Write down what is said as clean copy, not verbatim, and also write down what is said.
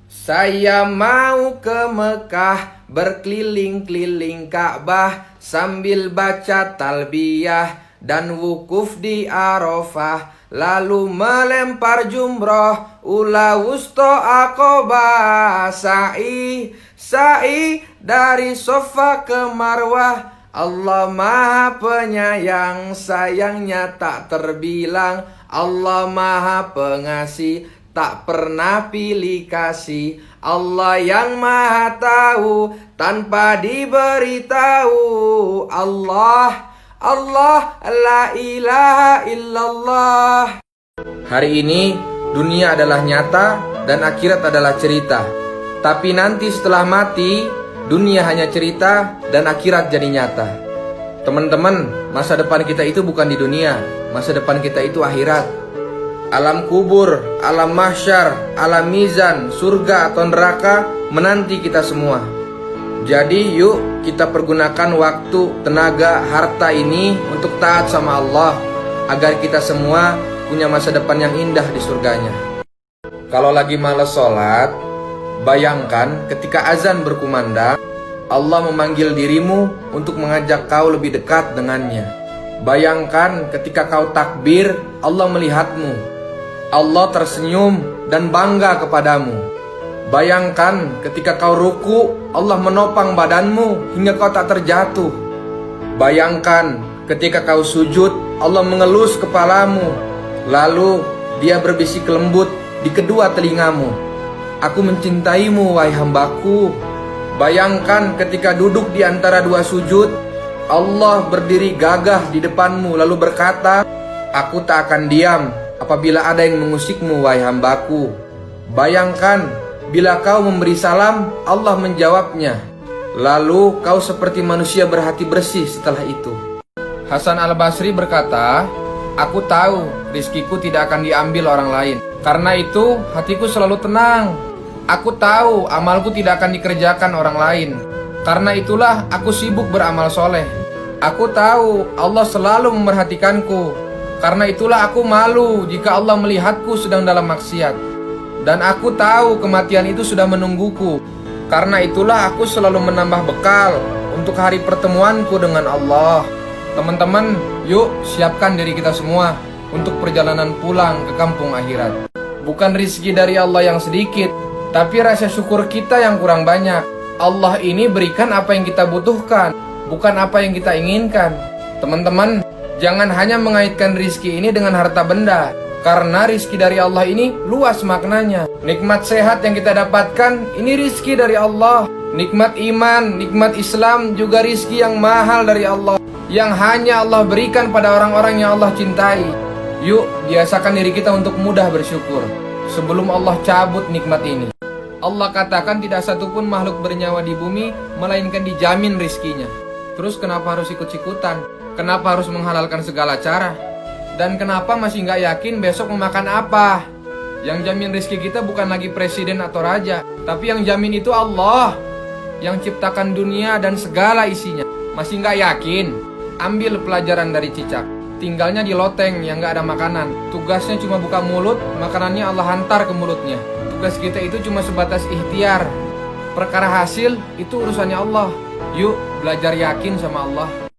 Saya mau ke Mekah, berkeliling-keliling Ka'bah, sambil baca talbiyah dan wukuf di Arafah, lalu melempar jumroh, ula wusta Aqobah, sa'i dari Sofa ke Marwah. Allah Maha Penyayang, sayangnya tak terbilang. Allah Maha Pengasih, tak pernah pilih kasih. Allah yang Maha Tahu, tanpa diberitahu. Allah, Allah, la ilaha illallah. Hari ini dunia adalah nyata dan akhirat adalah cerita. Tapi nanti setelah mati, dunia hanya cerita dan akhirat jadi nyata. Teman-teman, masa depan kita itu bukan di dunia, masa depan kita itu akhirat. Alam kubur, alam mahsyar, alam mizan, surga atau neraka menanti kita semua. Jadi yuk kita pergunakan waktu, tenaga, harta ini untuk taat sama Allah, agar kita semua punya masa depan yang indah di surganya. Kalau lagi malas sholat, bayangkan ketika azan berkumandang, Allah memanggil dirimu untuk mengajak kau lebih dekat dengannya. Bayangkan ketika kau takbir, Allah melihatmu. Allah tersenyum dan bangga kepadamu. Bayangkan ketika kau ruku, Allah menopang badanmu hingga kau tak terjatuh. Bayangkan ketika kau sujud, Allah mengelus kepalamu, lalu Dia berbisik lembut di kedua telingamu. Aku mencintaimu, wahai hambaku. Bayangkan ketika duduk di antara dua sujud, Allah berdiri gagah di depanmu lalu berkata, aku tak akan diam apabila ada yang mengusikmu, wahai hambaku. Bayangkan bila kau memberi salam, Allah menjawabnya. Lalu kau seperti manusia berhati bersih setelah itu. Hasan Al-Basri berkata, aku tahu rizkiku tidak akan diambil orang lain. Karena itu hatiku selalu tenang. Aku tahu amalku tidak akan dikerjakan orang lain. Karena itulah aku sibuk beramal soleh. Aku tahu Allah selalu memerhatikanku. Karena itulah aku malu jika Allah melihatku sedang dalam maksiat. Dan aku tahu kematian itu sudah menungguku. Karena itulah aku selalu menambah bekal untuk hari pertemuanku dengan Allah. Teman-teman, yuk siapkan diri kita semua untuk perjalanan pulang ke kampung akhirat. Bukan rizki dari Allah yang sedikit, tapi rasa syukur kita yang kurang banyak. Allah ini berikan apa yang kita butuhkan, bukan apa yang kita inginkan. Teman-teman, jangan hanya mengaitkan rizki ini dengan harta benda, karena rizki dari Allah ini luas maknanya. Nikmat sehat yang kita dapatkan, ini rizki dari Allah. Nikmat iman, nikmat Islam juga rizki yang mahal dari Allah, yang hanya Allah berikan pada orang-orang yang Allah cintai. Yuk, biasakan diri kita untuk mudah bersyukur sebelum Allah cabut nikmat ini. Allah katakan tidak satupun makhluk bernyawa di bumi melainkan dijamin rizkinya. Terus kenapa harus ikut-ikutan? Kenapa harus menghalalkan segala cara? Dan kenapa masih nggak yakin besok memakan apa? Yang jamin rizki kita bukan lagi presiden atau raja, tapi yang jamin itu Allah, yang ciptakan dunia dan segala isinya. Masih nggak yakin? Ambil pelajaran dari cicak. Tinggalnya di loteng yang nggak ada makanan. Tugasnya cuma buka mulut, makanannya Allah hantar ke mulutnya. Tugas kita itu cuma sebatas ikhtiar. Perkara hasil itu urusannya Allah. Yuk belajar yakin sama Allah.